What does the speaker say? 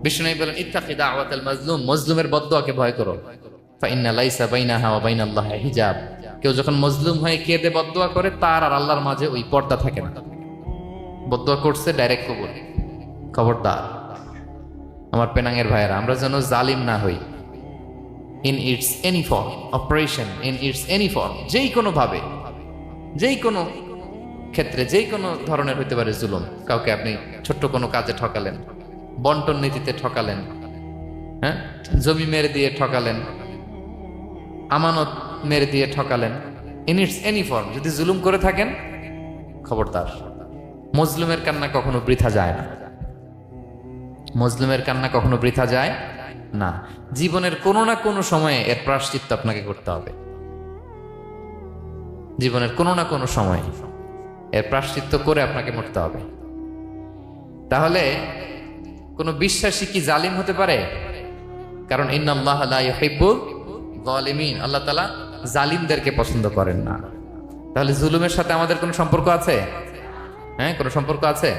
বিষ্ণু বলেন ইত্তাকি দাওয়াতাল মাজলুম, মজলুমের বদদুয়াকে ভয় করো। ফাইন্না লাইসা বাইনাহা ওয়া বাইনাল্লাহি হিজাব, কেউ যখন মজলুম হয়ে কেঁদে বদদুয়া করে তার আর আল্লাহর মাঝে ওই পর্দা থাকে না। বদদুয়া করছে ডাইরেক্ট কবুল। খবরদার আমার পেনাঙ্গের ভাইয়েরা, আমরা যেন জালিম না হই। In it's any form, operation in it's any form, যেই কোনো ভাবে, যেই কোনো ক্ষেত্রে, যেই কোনো ধরনের হইতে পারে জুলুম। কাউকে আপনি ছোট্ট কোনো কাজে ঠকালেন, বন্টন নীতিতে ঠকালেন, হ্যাঁ, জমি মেরে দিয়ে ঠকালেন, আমানত মেরে দিয়ে ঠকালেন, ইন ইটস এনি ফর্ম যদি জুলুম করে থাকেন, খবরদার, মজলুমের কান্না কখনো বৃথা যায় না। মজলুমের কান্না কখনো বৃথা যায় না। জীবনের কোনো না কোনো সময়ে এর প্রায়শ্চিত্ত আপনাকে করতে হবে। জীবনের কোনো না কোনো সময়ে এর প্রায়শ্চিত্ত করে আপনাকে মরতে হবে। তাহলে কোন বিশ্বাসী কি জালিম হতে পারে? কারণ ইন্নাল্লাহা লা ইউহিব্বুল যালিমিন, আল্লাহ তাআলা জালিমদেরকে পছন্দ করেন না। তাহলে জুলুমের সাথে আমাদের কোনো সম্পর্ক আছে? হ্যাঁ, কোনো সম্পর্ক আছে?